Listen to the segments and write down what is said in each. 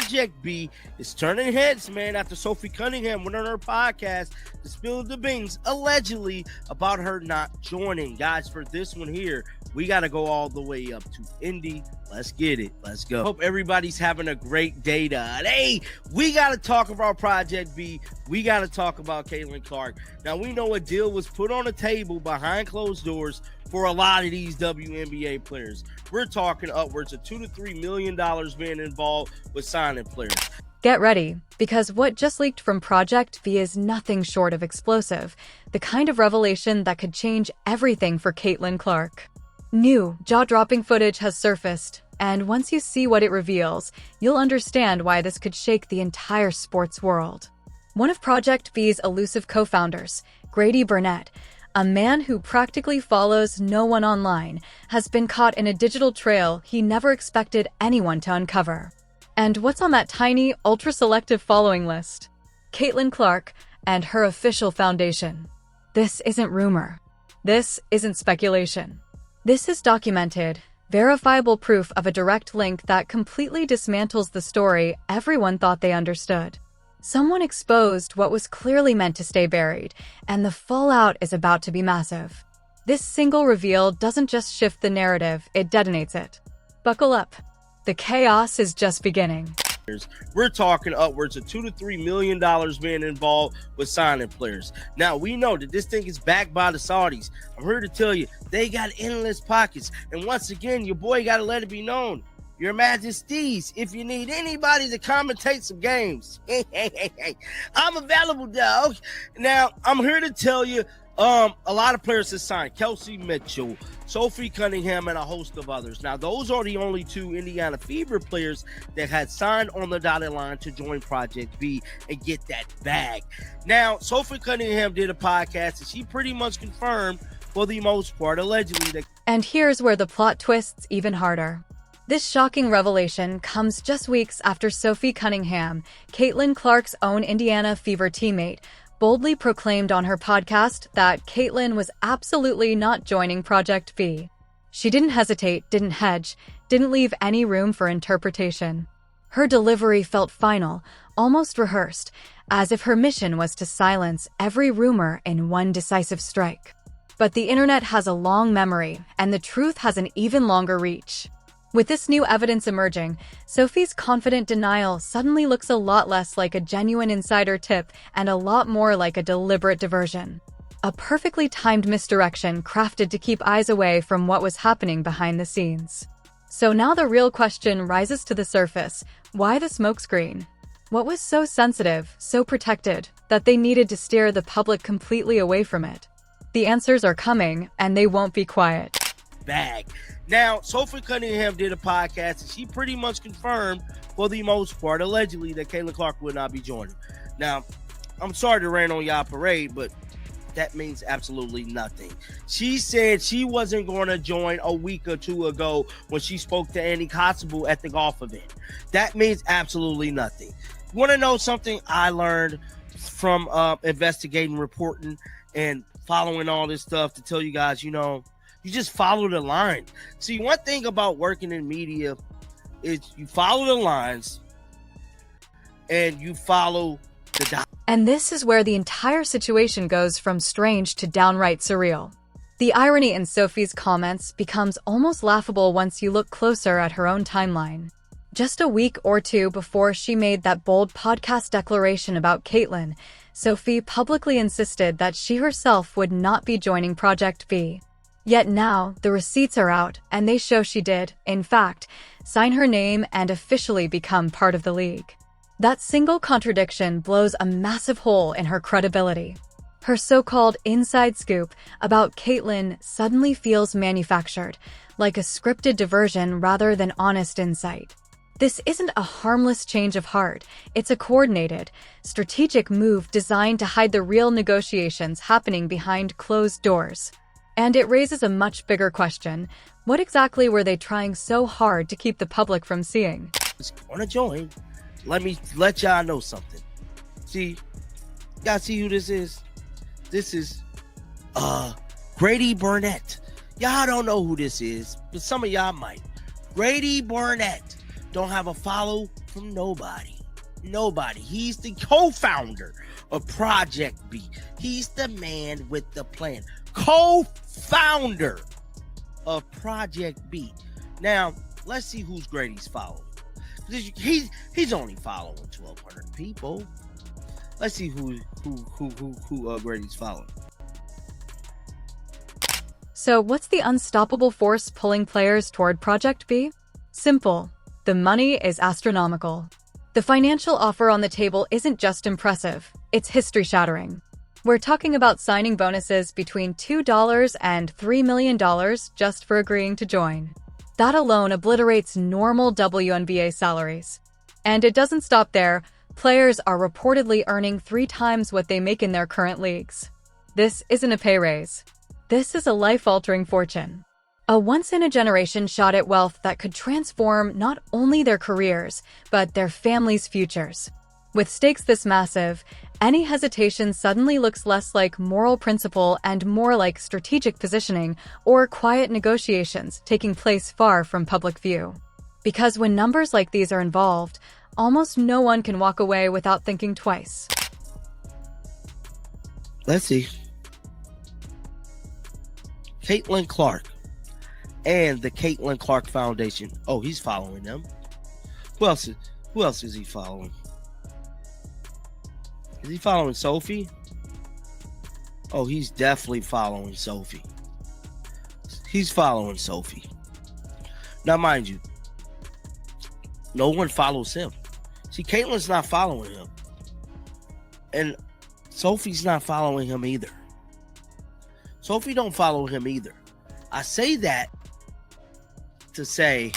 Project B is turning heads, man, after Sophie Cunningham went on her podcast to spill the beans, allegedly, about her not joining. Guys, for this one here, we got to go all the way up to Indy. Let's get it. Let's go. Hope everybody's having a great day today. We got to talk about Project B. We got to talk about Caitlin Clark. Now, we know a deal was put on the table behind closed doors for a lot of these WNBA players. We're talking upwards of $2 to $3 million being involved with signing players. Get ready, because what just leaked from Project B is nothing short of explosive, the kind of revelation that could change everything for Caitlin Clark. New, jaw-dropping footage has surfaced, and once you see what it reveals, you'll understand why this could shake the entire sports world. One of Project B's elusive co-founders, Grady Burnett, a man who practically follows no one online, has been caught in a digital trail he never expected anyone to uncover. And what's on that tiny, ultra-selective following list? Caitlin Clark and her official foundation. This isn't rumor. This isn't speculation. This is documented, verifiable proof of a direct link that completely dismantles the story everyone thought they understood. Someone exposed what was clearly meant to stay buried, and the fallout is about to be massive. This single reveal doesn't just shift the narrative, it detonates it. Buckle up. The chaos is just beginning. We're talking upwards of $2 to $3 million being involved with signing players. Now, we know that this thing is backed by the Saudis. I'm here to tell you, they got endless pockets. And once again, your boy got to let it be known. Your Majesties, if you need anybody to commentate some games, I'm available, dog. Now, I'm here to tell you, a lot of players have signed. Kelsey Mitchell, Sophie Cunningham, and a host of others. Now, those are the only two Indiana Fever players that had signed on the dotted line to join Project B and get that bag. Now, Sophie Cunningham did a podcast, and she pretty much confirmed, for the most part, allegedly, that... And here's where the plot twists even harder. This shocking revelation comes just weeks after Sophie Cunningham, Caitlin Clark's own Indiana Fever teammate, boldly proclaimed on her podcast that Caitlin was absolutely not joining Project B. She didn't hesitate, didn't hedge, didn't leave any room for interpretation. Her delivery felt final, almost rehearsed, as if her mission was to silence every rumor in one decisive strike. But the internet has a long memory, and the truth has an even longer reach. With this new evidence emerging, Sophie's confident denial suddenly looks a lot less like a genuine insider tip and a lot more like a deliberate diversion. A perfectly timed misdirection crafted to keep eyes away from what was happening behind the scenes. So now the real question rises to the surface: why the smokescreen? What was so sensitive, so protected, that they needed to steer the public completely away from it? The answers are coming, and they won't be quiet. Bag. Now, Sophie Cunningham did a podcast, and she pretty much confirmed, for the most part, allegedly, that Caitlin Clark would not be joining. Now, I'm sorry to rain on y'all parade, but that means absolutely nothing. She said she wasn't going to join a week or two ago when she spoke to Andy Kotzebue at the golf event. That means absolutely nothing. You want to know something I learned from investigating, reporting, and following all this stuff to tell you guys, you know, you just follow the line. See, one thing about working in media is you follow the lines and you follow the dots. And this is where the entire situation goes from strange to downright surreal. The irony in Sophie's comments becomes almost laughable once you look closer at her own timeline. Just a week or two before she made that bold podcast declaration about Caitlin, Sophie publicly insisted that she herself would not be joining Project B. Yet now, the receipts are out, and they show she did, in fact, sign her name and officially become part of the league. That single contradiction blows a massive hole in her credibility. Her so-called inside scoop about Caitlin suddenly feels manufactured, like a scripted diversion rather than honest insight. This isn't a harmless change of heart, it's a coordinated, strategic move designed to hide the real negotiations happening behind closed doors. And it raises a much bigger question. What exactly were they trying so hard to keep the public from seeing? Want to join? Let me let y'all know something. See, y'all see who this is? This is Grady Burnett. Y'all don't know who this is, but some of y'all might. Grady Burnett don't have a follow from nobody. Nobody. He's the co-founder of Project B. He's the man with the plan. Co-founder of Project B. Now, let's see whose grade he's following. He's only following 1,200 people. Let's see who grade he's following. So, what's the unstoppable force pulling players toward Project B? Simple. The money is astronomical. The financial offer on the table isn't just impressive, it's history-shattering. We're talking about signing bonuses between $2 and $3 million just for agreeing to join. That alone obliterates normal WNBA salaries. And it doesn't stop there. Players are reportedly earning 3 times what they make in their current leagues. This isn't a pay raise. This is a life-altering fortune. A once-in-a-generation shot at wealth that could transform not only their careers, but their families' futures. With stakes this massive, any hesitation suddenly looks less like moral principle and more like strategic positioning or quiet negotiations taking place far from public view. Because when numbers like these are involved, almost no one can walk away without thinking twice. Let's see. Caitlin Clark and the Caitlin Clark Foundation. Oh, he's following them. Who else is he following? Is he following Sophie? Oh, he's definitely following Sophie. He's following Sophie. Now, mind you, no one follows him. See, Caitlin's not following him. And Sophie's not following him either. Sophie don't follow him either. I say that to say...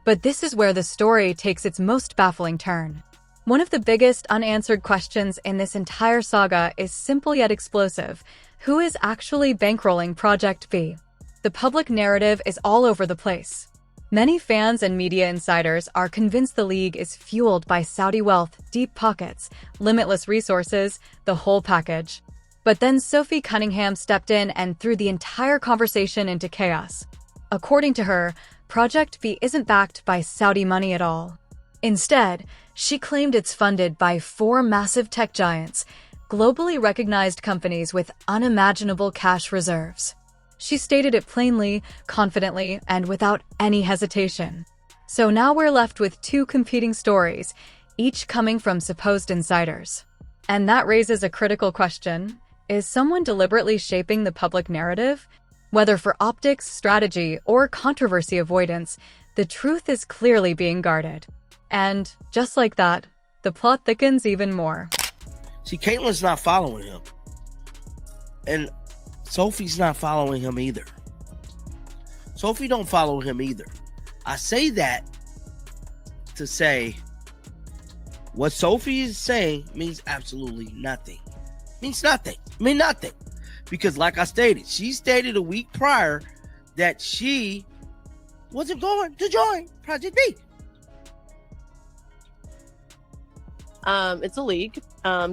But this is where the story takes its most baffling turn. One of the biggest unanswered questions in this entire saga is simple yet explosive. Who is actually bankrolling Project B? The public narrative is all over the place. Many fans and media insiders are convinced the league is fueled by Saudi wealth, deep pockets, limitless resources, the whole package. But then Sophie Cunningham stepped in and threw the entire conversation into chaos. According to her, Project B isn't backed by Saudi money at all. Instead, she claimed it's funded by 4 massive tech giants, globally recognized companies with unimaginable cash reserves. She stated it plainly, confidently, and without any hesitation. So now we're left with 2 competing stories, each coming from supposed insiders. And that raises a critical question. Is someone deliberately shaping the public narrative? Whether for optics, strategy, or controversy avoidance, the truth is clearly being guarded. And just like that, the plot thickens even more. See, Caitlin's not following him. And Sophie's not following him either. Sophie don't follow him either. I say that to say what Sophie is saying means absolutely nothing. Means nothing. Nothing. Because like I stated, she stated a week prior that she wasn't going to join Project B. It's a league.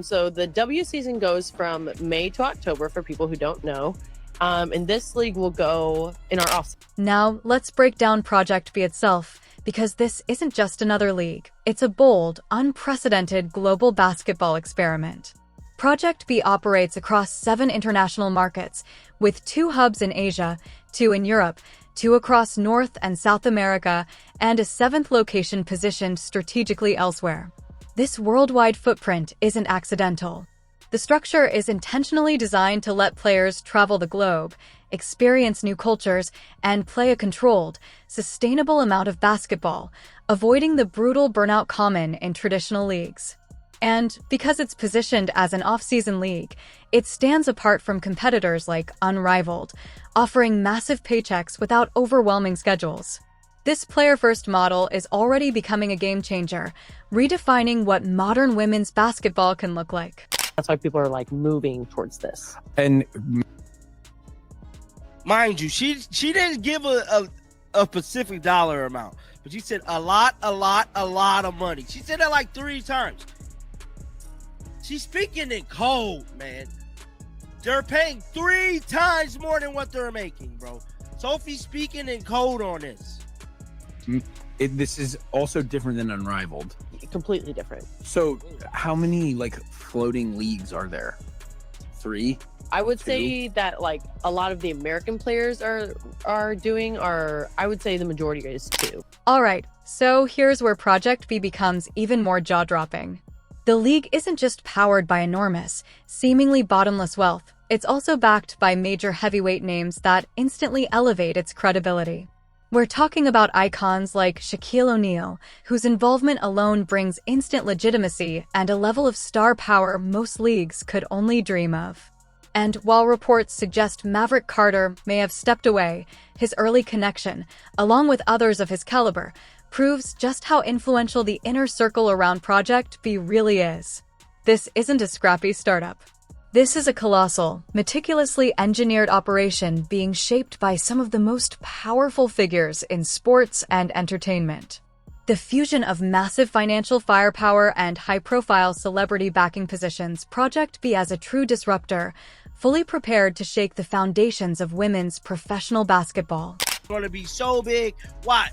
So the W season goes from May to October for people who don't know. And this league will go in our off. Now, let's break down Project B itself, because this isn't just another league. It's a bold, unprecedented global basketball experiment. Project B operates across 7 international markets, with 2 hubs in Asia, 2 in Europe, 2 across North and South America, and a 7th location positioned strategically elsewhere. This worldwide footprint isn't accidental. The structure is intentionally designed to let players travel the globe, experience new cultures, and play a controlled, sustainable amount of basketball, avoiding the brutal burnout common in traditional leagues. And because it's positioned as an off-season league, it stands apart from competitors like Unrivaled, offering massive paychecks without overwhelming schedules. This player-first model is already becoming a game-changer, redefining what modern women's basketball can look like. That's why people are like moving towards this. And mind you, she didn't give a specific dollar amount, but she said a lot of money. She said that like 3 times. She's speaking in code, man. They're paying 3 times more than what they're making, bro. Sophie's speaking in code on this. this is also different than Unrivaled. completely different. So how many like floating leagues are there? 3? I would 2? say that like a lot of the American players are doing, or I would say the majority is 2. All right, so here's where Project B becomes even more jaw-dropping. The league isn't just powered by enormous, seemingly bottomless wealth. It's also backed by major heavyweight names that instantly elevate its credibility. We're talking about icons like Shaquille O'Neal, whose involvement alone brings instant legitimacy and a level of star power most leagues could only dream of. And while reports suggest Maverick Carter may have stepped away, his early connection, along with others of his caliber, proves just how influential the inner circle around Project B really is. This isn't a scrappy startup. This is a colossal, meticulously engineered operation being shaped by some of the most powerful figures in sports and entertainment. The fusion of massive financial firepower and high-profile celebrity backing positions Project B as a true disruptor, fully prepared to shake the foundations of women's professional basketball. Going to be so big. Watch.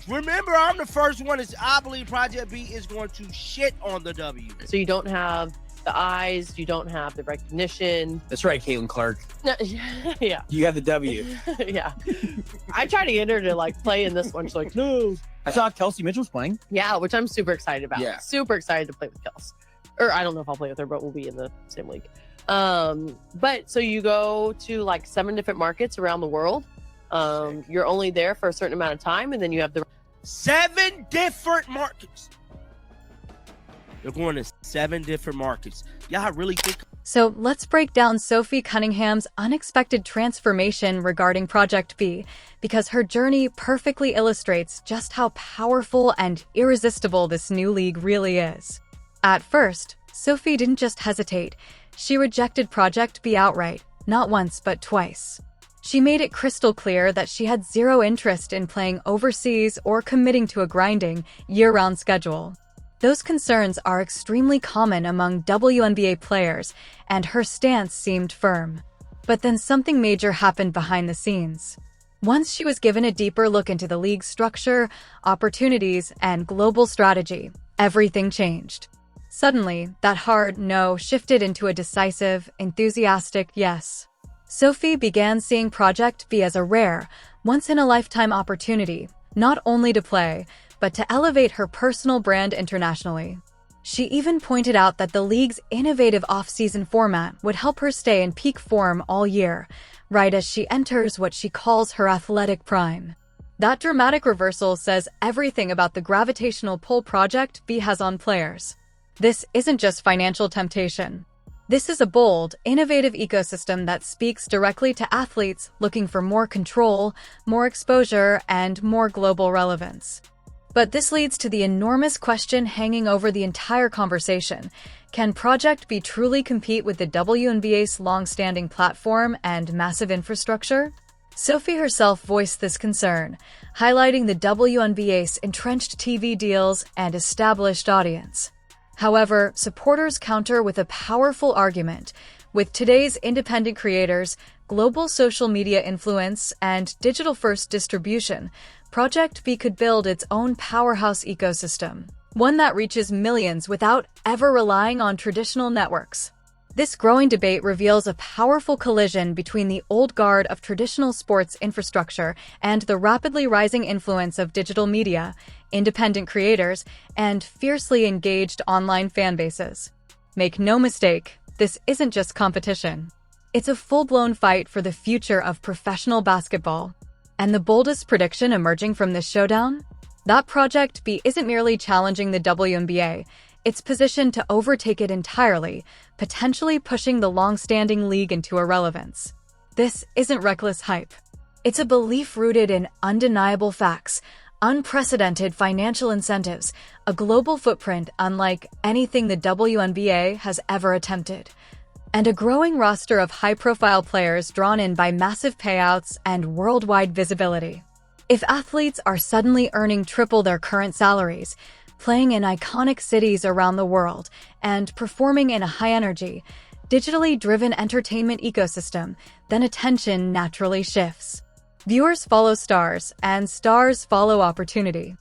Remember, I'm the first one. I believe Project B is going to shit on the W. So you don't have the eyes, you don't have the recognition. That's right, Caitlin Clark. No, yeah. You got the W. Yeah. I tried to get her to like play in this one. She's like, no. I saw Kelsey Mitchell's playing. Yeah, which I'm super excited about. Yeah. Super excited to play with Kels. Or I don't know if I'll play with her, but we'll be in the same league. But so you go to like 7 different markets around the world. You're only there for a certain amount of time, and then you have the 7 different markets. They're going to 7 different markets. Y'all really think? So let's break down Sophie Cunningham's unexpected transformation regarding Project B, because her journey perfectly illustrates just how powerful and irresistible this new league really is. At first, Sophie didn't just hesitate. She rejected Project B outright, not once but twice. She made it crystal clear that she had zero interest in playing overseas or committing to a grinding, year-round schedule. Those concerns are extremely common among WNBA players, and her stance seemed firm. But then something major happened behind the scenes. Once she was given a deeper look into the league's structure, opportunities, and global strategy, everything changed. Suddenly, that hard no shifted into a decisive, enthusiastic yes. Sophie began seeing Project B as a rare, once-in-a-lifetime opportunity, not only to play, but to elevate her personal brand internationally. She even pointed out that the league's innovative off-season format would help her stay in peak form all year, right as she enters what she calls her athletic prime. That dramatic reversal says everything about the gravitational pull Project B has on players. This isn't just financial temptation. This is a bold, innovative ecosystem that speaks directly to athletes looking for more control, more exposure, and more global relevance. But this leads to the enormous question hanging over the entire conversation. Can Project B truly compete with the WNBA's long-standing platform and massive infrastructure? Sophie herself voiced this concern, highlighting the WNBA's entrenched TV deals and established audience. However, supporters counter with a powerful argument. With today's independent creators, global social media influence, and digital-first distribution, Project B could build its own powerhouse ecosystem, one that reaches millions without ever relying on traditional networks. This growing debate reveals a powerful collision between the old guard of traditional sports infrastructure and the rapidly rising influence of digital media, independent creators, and fiercely engaged online fan bases. Make no mistake, this isn't just competition. It's a full-blown fight for the future of professional basketball. And the boldest prediction emerging from this showdown? That Project B isn't merely challenging the WNBA, it's positioned to overtake it entirely, potentially pushing the long-standing league into irrelevance. This isn't reckless hype. It's a belief rooted in undeniable facts, unprecedented financial incentives, a global footprint unlike anything the WNBA has ever attempted, and a growing roster of high-profile players drawn in by massive payouts and worldwide visibility. If athletes are suddenly earning triple their current salaries, playing in iconic cities around the world, and performing in a high-energy, digitally driven entertainment ecosystem, then attention naturally shifts. Viewers follow stars, and stars follow opportunity.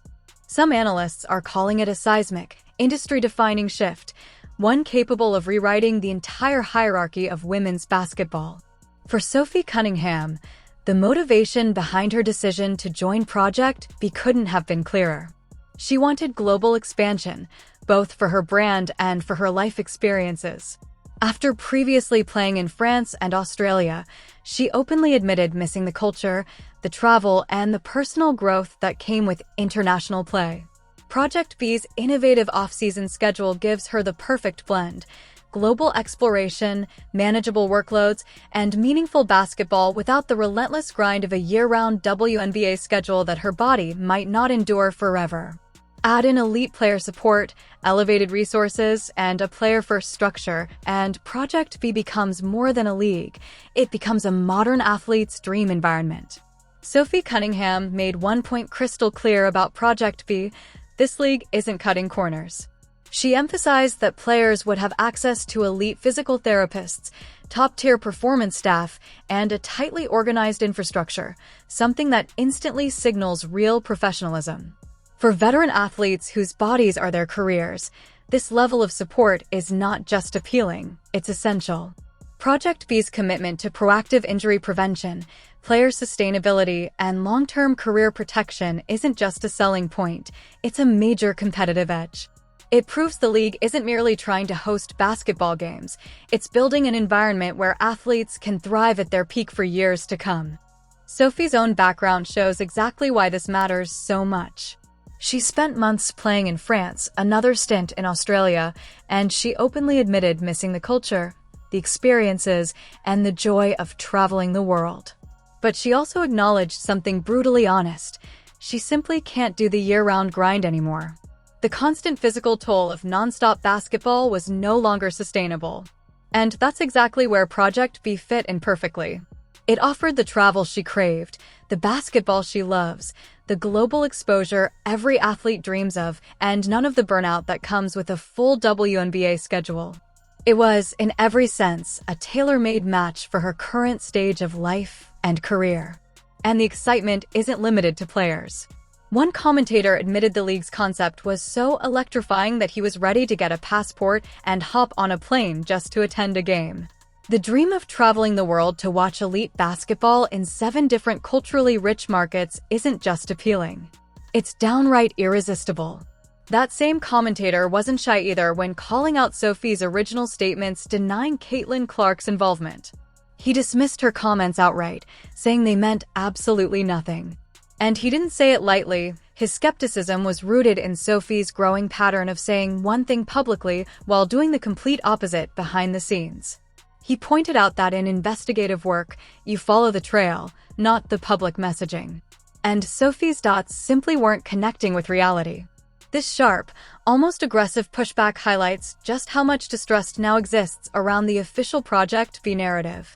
Some analysts are calling it a seismic, industry-defining shift, one capable of rewriting the entire hierarchy of women's basketball. For Sophie Cunningham, the motivation behind her decision to join Project B couldn't have been clearer. She wanted global expansion, both for her brand and for her life experiences. After previously playing in France and Australia, she openly admitted missing the culture, the travel, and the personal growth that came with international play. Project B's innovative off-season schedule gives her the perfect blend: global exploration, manageable workloads, and meaningful basketball without the relentless grind of a year-round WNBA schedule that her body might not endure forever. Add in elite player support, elevated resources, and a player-first structure, and Project B becomes more than a league. It becomes a modern athlete's dream environment. Sophie Cunningham made one point crystal clear about Project B: this league isn't cutting corners. She emphasized that players would have access to elite physical therapists, top-tier performance staff, and a tightly organized infrastructure, something that instantly signals real professionalism. For veteran athletes whose bodies are their careers, this level of support is not just appealing, it's essential. Project B's commitment to proactive injury prevention, player sustainability, and long-term career protection isn't just a selling point, it's a major competitive edge. It proves the league isn't merely trying to host basketball games, it's building an environment where athletes can thrive at their peak for years to come. Sophie's own background shows exactly why this matters so much. She spent months playing in France, another stint in Australia, and she openly admitted missing the culture, the experiences, and the joy of traveling the world. But she also acknowledged something brutally honest: she simply can't do the year-round grind anymore. The constant physical toll of non-stop basketball was no longer sustainable. And that's exactly where Project B fit in perfectly. It offered the travel she craved, the basketball she loves, the global exposure every athlete dreams of, and none of the burnout that comes with a full WNBA schedule. It was, in every sense, a tailor-made match for her current stage of life and career. And the excitement isn't limited to players. One commentator admitted the league's concept was so electrifying that he was ready to get a passport and hop on a plane just to attend a game. The dream of traveling the world to watch elite basketball in 7 different culturally rich markets isn't just appealing. It's downright irresistible. That same commentator wasn't shy either when calling out Sophie's original statements denying Caitlin Clark's involvement. He dismissed her comments outright, saying they meant absolutely nothing. And he didn't say it lightly. His skepticism was rooted in Sophie's growing pattern of saying one thing publicly while doing the complete opposite behind the scenes. He pointed out that in investigative work, you follow the trail, not the public messaging. And Sophie's dots simply weren't connecting with reality. This sharp, almost aggressive pushback highlights just how much distrust now exists around the official Project B narrative.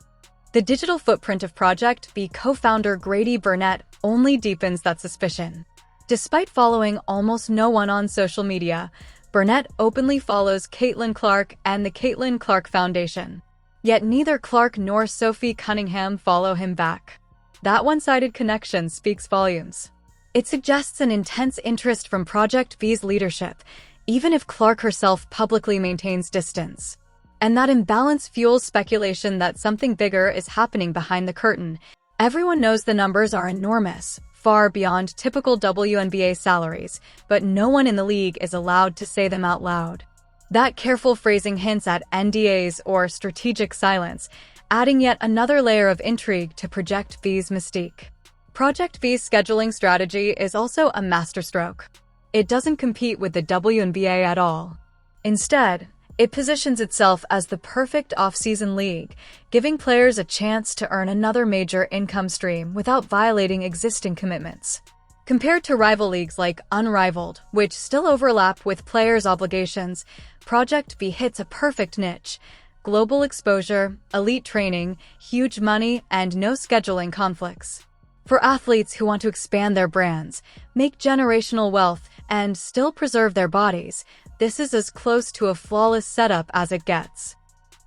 The digital footprint of Project B co-founder Grady Burnett only deepens that suspicion. Despite following almost no one on social media, Burnett openly follows Caitlin Clark and the Caitlin Clark Foundation. Yet neither Clark nor Sophie Cunningham follow him back. That one-sided connection speaks volumes. It suggests an intense interest from Project B's leadership, even if Clark herself publicly maintains distance. And that imbalance fuels speculation that something bigger is happening behind the curtain. Everyone knows the numbers are enormous, far beyond typical WNBA salaries, but no one in the league is allowed to say them out loud. That careful phrasing hints at NDAs or strategic silence, adding yet another layer of intrigue to Project B's mystique. Project B's scheduling strategy is also a masterstroke. It doesn't compete with the WNBA at all. Instead, it positions itself as the perfect off-season league, giving players a chance to earn another major income stream without violating existing commitments. Compared to rival leagues like Unrivaled, which still overlap with players' obligations, Project B hits a perfect niche: global exposure, elite training, huge money, and no scheduling conflicts. For athletes who want to expand their brands, make generational wealth, and still preserve their bodies, this is as close to a flawless setup as it gets.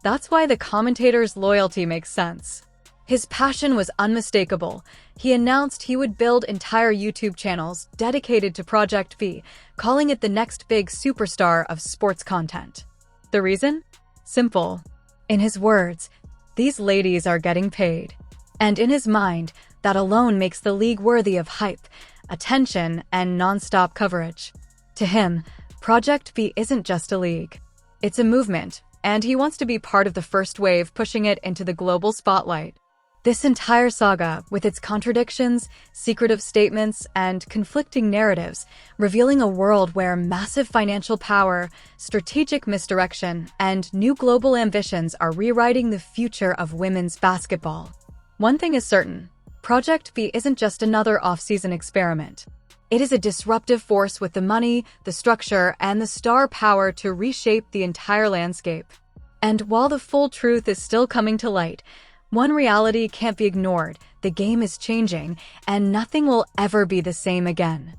That's why the commentator's loyalty makes sense. His passion was unmistakable: he announced he would build entire YouTube channels dedicated to Project V, calling it the next big superstar of sports content. The reason? Simple. In his words, these ladies are getting paid. And in his mind, that alone makes the league worthy of hype, attention, and non-stop coverage. To him, Project V isn't just a league. It's a movement, and he wants to be part of the first wave pushing it into the global spotlight. This entire saga, with its contradictions, secretive statements, and conflicting narratives, revealing a world where massive financial power, strategic misdirection, and new global ambitions are rewriting the future of women's basketball. One thing is certain, Project V isn't just another off-season experiment. It is a disruptive force with the money, the structure, and the star power to reshape the entire landscape. And while the full truth is still coming to light, one reality can't be ignored: the game is changing, and nothing will ever be the same again.